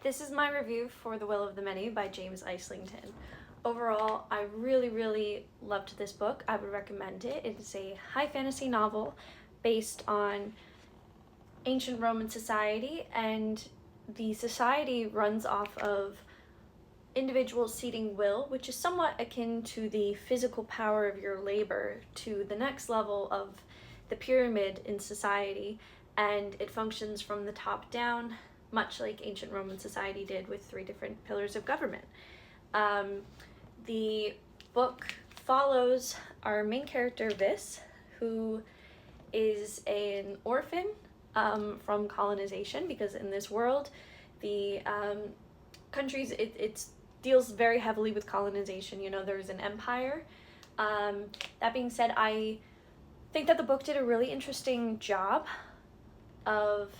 This is my review for The Will of the Many by James Islington. Overall, I really loved this book. I would recommend it. It is a high fantasy novel based on ancient Roman society, and the society runs off of individuals ceding will, which is somewhat akin to the physical power of your labor to the next level of the pyramid in society, and it functions from the top down, much like ancient Roman society did with 3 different pillars of government. The book follows our main character, Vis, who is an orphan from colonization, because in this world, the countries, it deals very heavily with colonization. You know, there's an empire. That being said, I think that the book did a really interesting job of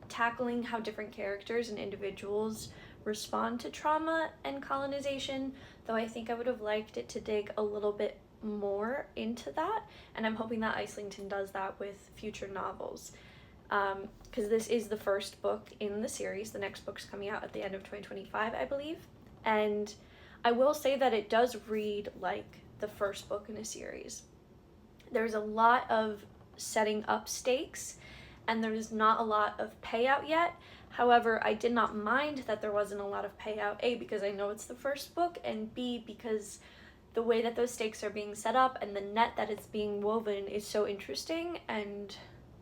tackling how different characters and individuals respond to trauma and colonization, though I think I would have liked it to dig a little bit more into that, and I'm hoping that Islington does that with future novels, because this is the first book in the series. The next book's coming out at the end of 2025, I believe, and I will say that it does read like the first book in a series. There's a lot of setting up stakes, and there's not a lot of payout yet. However, I did not mind that there wasn't a lot of payout, A, because I know it's the first book, and B, because the way that those stakes are being set up and the net that it's being woven is so interesting and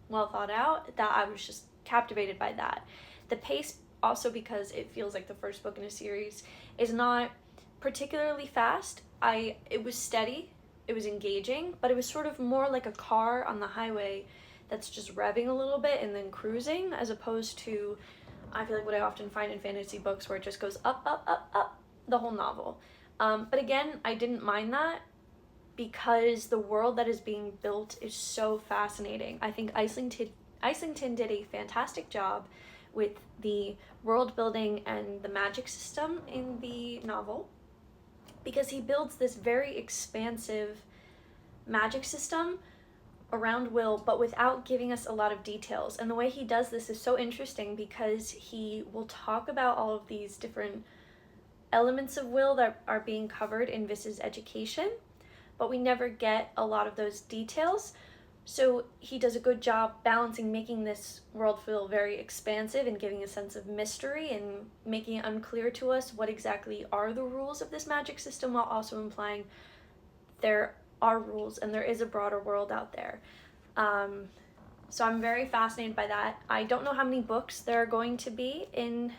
well thought out that I was just captivated by that. The pace, also because it feels like the first book in a series, is not particularly fast. It was steady, it was engaging, but it was sort of more like a car on the highway that's just revving a little bit and then cruising, as opposed to, I feel like, what I often find in fantasy books where it just goes up the whole novel. But again, I didn't mind that because the world that is being built is so fascinating. I think Islington did a fantastic job with the world building and the magic system in the novel, because he builds this very expansive magic system around Will, but without giving us a lot of details. And the way he does this is so interesting because he will talk about all of these different elements of Will that are being covered in Vis's education, but we never get a lot of those details. So he does a good job balancing making this world feel very expansive and giving a sense of mystery and making it unclear to us what exactly are the rules of this magic system, while also implying there are rules and there is a broader world out there. So I'm very fascinated by that. I don't know how many books there are going to be in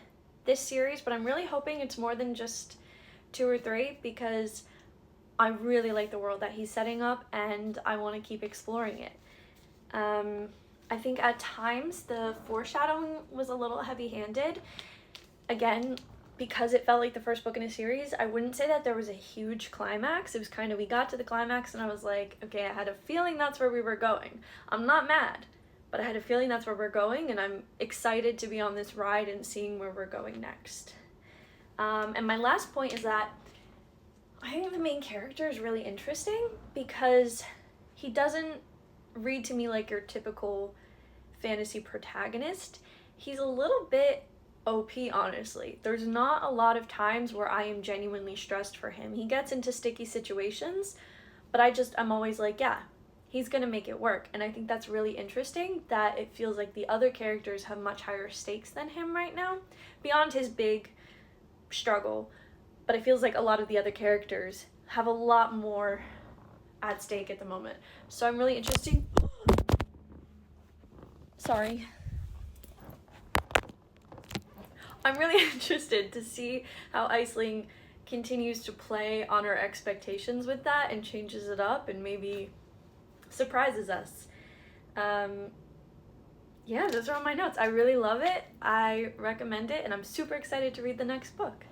this series, but I'm really hoping it's more than just 2 or 3, because I really like the world that he's setting up and I want to keep exploring it. I think at times the foreshadowing was a little heavy-handed. Again, because it felt like the first book in a series, I wouldn't say that there was a huge climax. It was kind of, we got to the climax and I was like, okay, I had a feeling that's where we were going. I'm not mad, but I had a feeling that's where we're going, and I'm excited to be on this ride and seeing where we're going next. And my last point is that I think the main character is really interesting because he doesn't read to me like your typical fantasy protagonist. He's a little bit OP, honestly. There's not a lot of times where I am genuinely stressed for him. He gets into sticky situations, but I'm always like, yeah, he's gonna make it work. And I think that's really interesting that it feels like the other characters have much higher stakes than him right now, beyond his big struggle. But it feels like a lot of the other characters have a lot more at stake at the moment. So I'm really interested. Sorry. I'm really interested to see how Iceling continues to play on our expectations with that and changes it up and maybe surprises us. Yeah, those are all my notes. I really love it. I recommend it, and I'm super excited to read the next book.